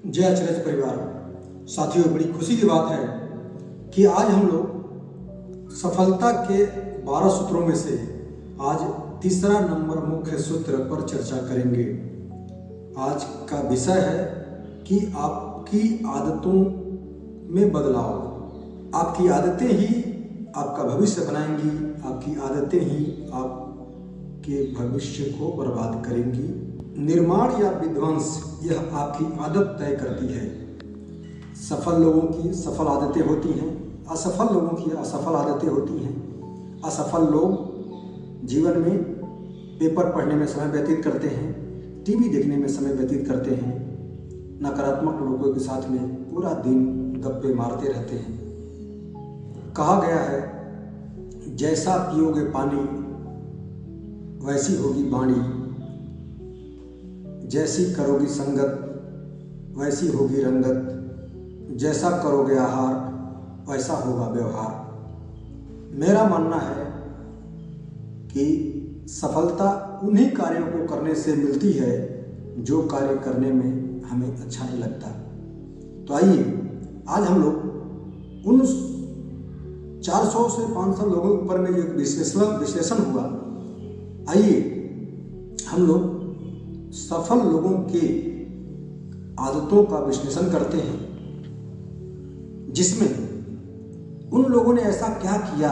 जय अचरज परिवार। साथियों, बड़ी खुशी की बात है कि आज हम लोग सफलता के 12 सूत्रों में से आज तीसरा नंबर मुख्य सूत्र पर चर्चा करेंगे। आज का विषय है कि आपकी आदतों में बदलाव। आपकी आदतें ही आपका भविष्य बनाएंगी, आपकी आदतें ही आपके भविष्य को बर्बाद करेंगी। निर्माण या विध्वंस यह आपकी आदत तय करती है। सफल लोगों की सफल आदतें होती हैं, असफल लोगों की असफल आदतें होती हैं। असफल लोग जीवन में पेपर पढ़ने में समय व्यतीत करते हैं, टीवी देखने में समय व्यतीत करते हैं, नकारात्मक लोगों के साथ में पूरा दिन गप्पे मारते रहते हैं। कहा गया है, जैसा पियोगे पानी वैसी होगी वाणी, जैसी करोगी संगत वैसी होगी रंगत, जैसा करोगे आहार वैसा होगा व्यवहार। मेरा मानना है कि सफलता उन्हीं कार्यों को करने से मिलती है जो कार्य करने में हमें अच्छा नहीं लगता। तो आइए आज हम लोग उन 400 से 500 लोगों के ऊपर में जो विश्लेषण हुआ, आइए हम लोग सफल लोगों के आदतों का विश्लेषण करते हैं, जिसमें उन लोगों ने ऐसा क्या किया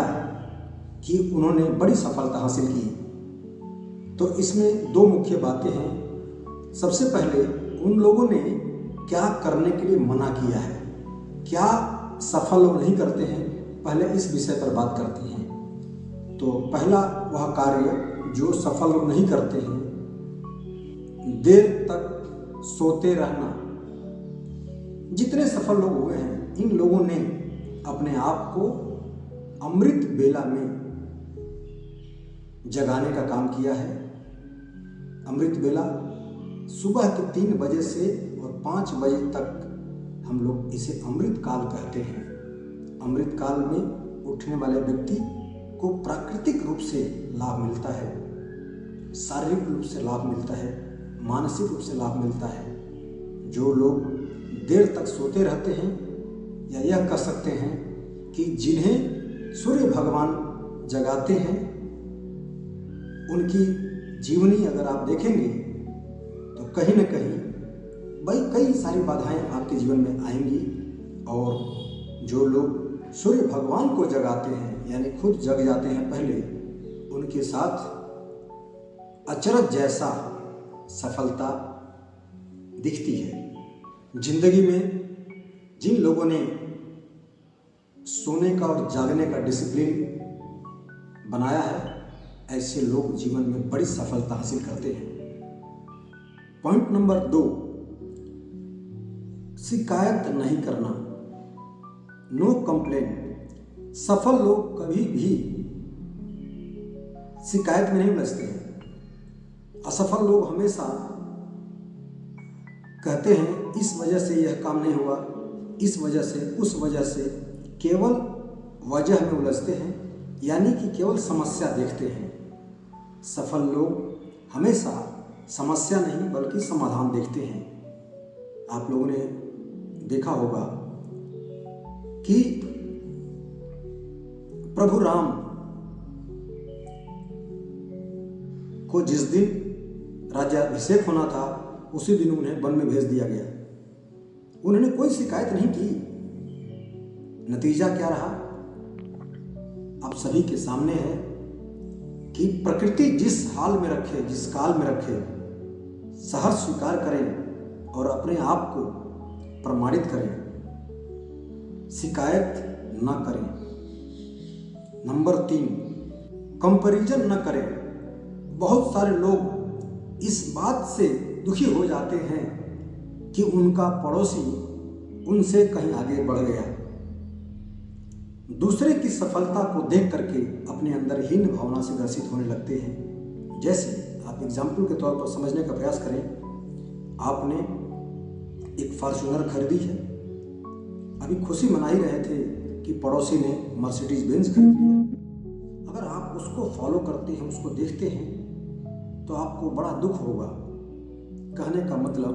कि उन्होंने बड़ी सफलता हासिल की। तो इसमें दो मुख्य बातें हैं। सबसे पहले उन लोगों ने क्या करने के लिए मना किया है, क्या सफल लोग नहीं करते हैं, पहले इस विषय पर बात करते हैं। तो पहला वह कार्य जो सफल लोग नहीं करते हैं, देर तक सोते रहना। जितने सफल लोग हुए हैं, इन लोगों ने अपने आप को अमृत बेला में जगाने का काम किया है। अमृत बेला सुबह के 3 बजे से और 5 बजे तक हम लोग इसे अमृत काल कहते हैं। अमृत काल में उठने वाले व्यक्ति को प्राकृतिक रूप से लाभ मिलता है, शारीरिक रूप से लाभ मिलता है, मानसिक रूप से लाभ मिलता है। जो लोग देर तक सोते रहते हैं, या यह कह सकते हैं कि जिन्हें सूर्य भगवान जगाते हैं, उनकी जीवनी अगर आप देखेंगे तो कहीं न कहीं कई सारी बाधाएं आपके जीवन में आएंगी। और जो लोग सूर्य भगवान को जगाते हैं, यानी खुद जग जाते हैं पहले, उनके साथ अचरज जैसा सफलता दिखती है। जिंदगी में जिन लोगों ने सोने का और जागने का डिसिप्लिन बनाया है, ऐसे लोग जीवन में बड़ी सफलता हासिल करते हैं। पॉइंट नंबर 2, शिकायत नहीं करना, नो कंप्लेन। सफल लोग कभी भी शिकायत में नहीं उलझते हैं। असफल लोग हमेशा कहते हैं इस वजह से यह काम नहीं हुआ, इस वजह से, उस वजह से, केवल वजह में उलझते हैं, यानी कि केवल समस्या देखते हैं। सफल लोग हमेशा समस्या नहीं बल्कि समाधान देखते हैं। आप लोगों ने देखा होगा कि प्रभु राम को जिस दिन राज्याभिषेक होना था, उसी दिन उन्हें वन में भेज दिया गया। उन्होंने कोई शिकायत नहीं की। नतीजा क्या रहा, आप सभी के सामने है कि प्रकृति जिस हाल में रखे, जिस काल में रखे, सहर्ष स्वीकार करें और अपने आप को प्रमाणित करें, शिकायत न करें। नंबर 3, कंपैरिजन न करें। बहुत सारे लोग इस बात से दुखी हो जाते हैं कि उनका पड़ोसी उनसे कहीं आगे बढ़ गया। दूसरे की सफलता को देख करके अपने अंदर हीन भावना से ग्रसित होने लगते हैं। जैसे आप एग्जाम्पल के तौर पर समझने का प्रयास करें, आपने एक फॉर्च्यूनर खरीदी है, अभी खुशी मना ही रहे थे कि पड़ोसी ने मर्सिडीज बेंज खरीद लिया। अगर आप उसको फॉलो करते हैं, उसको देखते हैं, तो आपको बड़ा दुख होगा। कहने का मतलब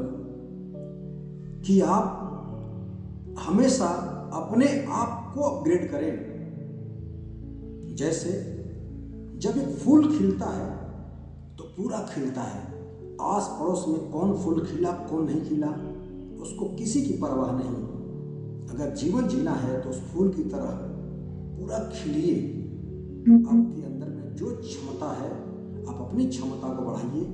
कि आप हमेशा अपने आप को अपग्रेड करें। जैसे जब एक फूल खिलता है तो पूरा खिलता है, आस पड़ोस में कौन फूल खिला कौन नहीं खिला उसको किसी की परवाह नहीं। अगर जीवन जीना है तो उस फूल की तरह पूरा खिलिए। आपके अंदर में जो क्षमता है आप अपनी क्षमता को बढ़ाइए,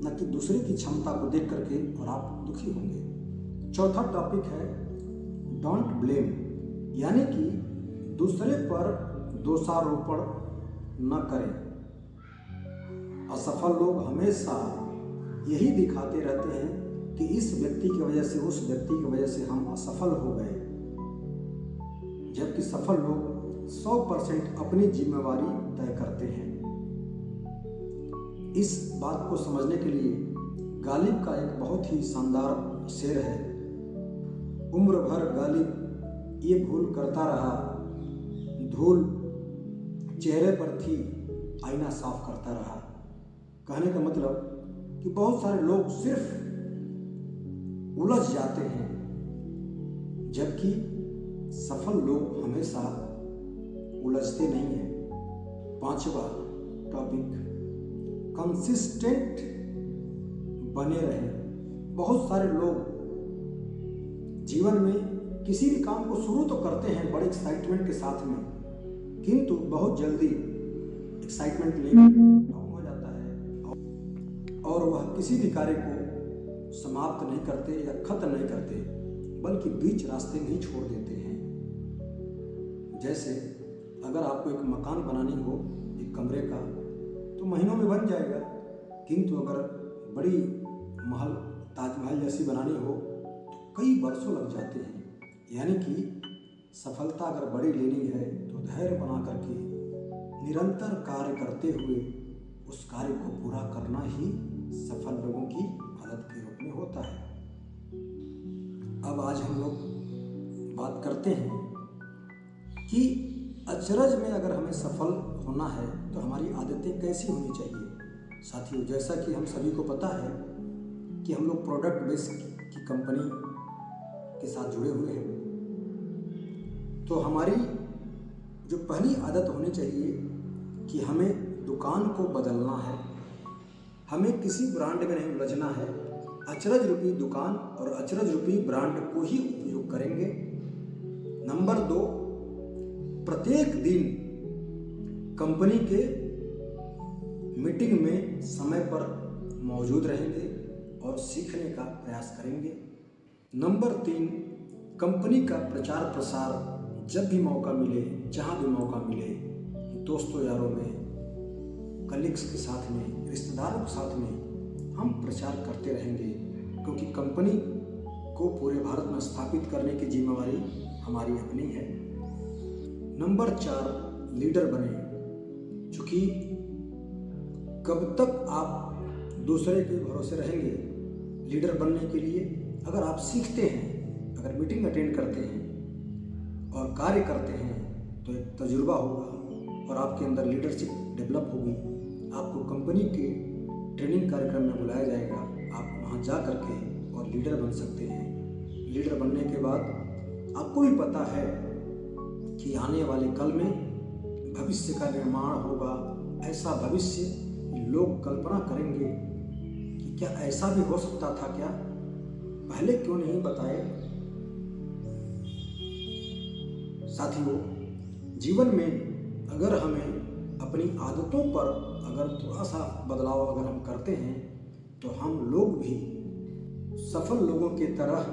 न कि दूसरे की क्षमता को देख करके और आप दुखी होंगे। चौथा टॉपिक है डोंट ब्लेम, यानी कि दूसरे पर दोषारोपण न करें। असफल लोग हमेशा यही दिखाते रहते हैं कि इस व्यक्ति की वजह से उस व्यक्ति की वजह से हम असफल हो गए, जबकि सफल लोग 100% अपनी जिम्मेवारी तय करते हैं। इस बात को समझने के लिए गालिब का एक बहुत ही शानदार शेर है, उम्र भर गालिब ये भूल करता रहा, धूल चेहरे पर थी आईना साफ करता रहा। कहने का मतलब कि बहुत सारे लोग सिर्फ उलझ जाते हैं, जबकि सफल लोग हमेशा उलझते नहीं हैं। पांचवा टॉपिक कंसिस्टेंट बने रहें। बहुत सारे लोग जीवन में किसी भी काम को शुरू तो करते हैं बड़े एक्साइटमेंट के साथ में, किंतु बहुत जल्दी एक्साइटमेंट लेवल डाउन हो जाता है और वह किसी भी कार्य को समाप्त नहीं करते या खत्म नहीं करते, बल्कि बीच रास्ते में ही छोड़ देते हैं। जैसे अगर आपको एक मकान बनानी हो एक कमरे का तो महीनों में बन जाएगा, किंतु अगर बड़ी महल ताजमहल जैसी बनानी हो तो कई बरसों लग जाते हैं। यानी कि सफलता अगर बड़ी लेनी है तो धैर्य बना करके निरंतर कार्य करते हुए उस कार्य को पूरा करना ही सफल लोगों की आदत के रूप में होता है। अब आज हम लोग बात करते हैं कि अचरज में अगर हमें सफल होना है तो हमारी आदतें कैसी होनी चाहिए। साथियों, जैसा कि हम सभी को पता है कि हम लोग प्रोडक्ट बेस की कंपनी के साथ जुड़े हुए हैं, तो हमारी जो पहली आदत होनी चाहिए कि हमें दुकान को बदलना है, हमें किसी ब्रांड में नहीं उलझना है। अचरज रूपी दुकान और अचरज रूपी ब्रांड को ही उपयोग करेंगे। नंबर 2, प्रत्येक दिन कंपनी के मीटिंग में समय पर मौजूद रहेंगे और सीखने का प्रयास करेंगे। नंबर 3, कंपनी का प्रचार प्रसार जब भी मौका मिले, जहाँ भी मौका मिले, दोस्तों यारों में, कलीग्स के साथ में, रिश्तेदारों के साथ में हम प्रचार करते रहेंगे, क्योंकि कंपनी को पूरे भारत में स्थापित करने की जिम्मेवारी हमारी अपनी है। नंबर 4, लीडर बने। चूँकि कब तक आप दूसरे के भरोसे रहेंगे लीडर बनने के लिए? अगर आप सीखते हैं, अगर मीटिंग अटेंड करते हैं और कार्य करते हैं तो एक तजुर्बा होगा और आपके अंदर लीडरशिप डेवलप होगी। आपको कंपनी के ट्रेनिंग कार्यक्रम में बुलाया जाएगा, आप वहाँ जा कर के और लीडर बन सकते हैं। लीडर बनने के बाद आपको भी पता है कि आने वाले कल में भविष्य का निर्माण होगा। ऐसा भविष्य लोग कल्पना करेंगे कि क्या ऐसा भी हो सकता था क्या, पहले क्यों नहीं बताए। साथियों, जीवन में अगर हमें अपनी आदतों पर अगर थोड़ा सा बदलाव अगर हम करते हैं तो हम लोग भी सफल लोगों की तरह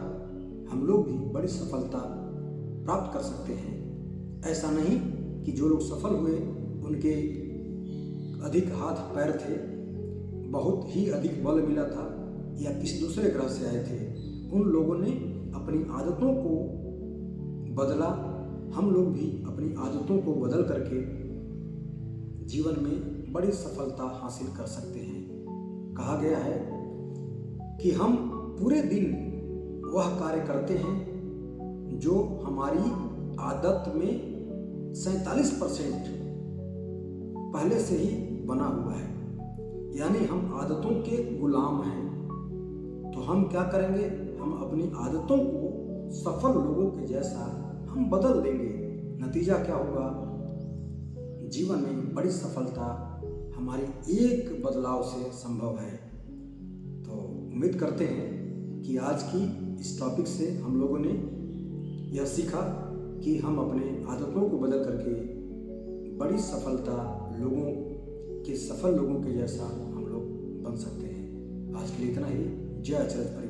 हम लोग भी बड़ी सफलता प्राप्त कर सकते हैं। ऐसा नहीं कि जो लोग सफल हुए उनके अधिक हाथ पैर थे, बहुत ही अधिक बल मिला था या किसी दूसरे ग्रह से आए थे, उन लोगों ने अपनी आदतों को बदला। हम लोग भी अपनी आदतों को बदल करके जीवन में बड़ी सफलता हासिल कर सकते हैं। कहा गया है कि हम पूरे दिन वह कार्य करते हैं जो हमारी आदत में 47% पहले से ही बना हुआ है। यानी हम आदतों के गुलाम हैं। तो हम क्या करेंगे? हम अपनी आदतों को सफल लोगों के जैसा हम बदल देंगे, नतीजा क्या होगा? जीवन में बड़ी सफलता हमारी एक बदलाव से संभव है। तो उम्मीद करते हैं कि आज की इस टॉपिक से हम लोगों ने यह सीखा कि हम अपने आदतों को बदल करके बड़ी सफलता लोगों के, सफल लोगों के जैसा हम लोग बन सकते हैं। आज के लिए इतना ही। जय अचरज।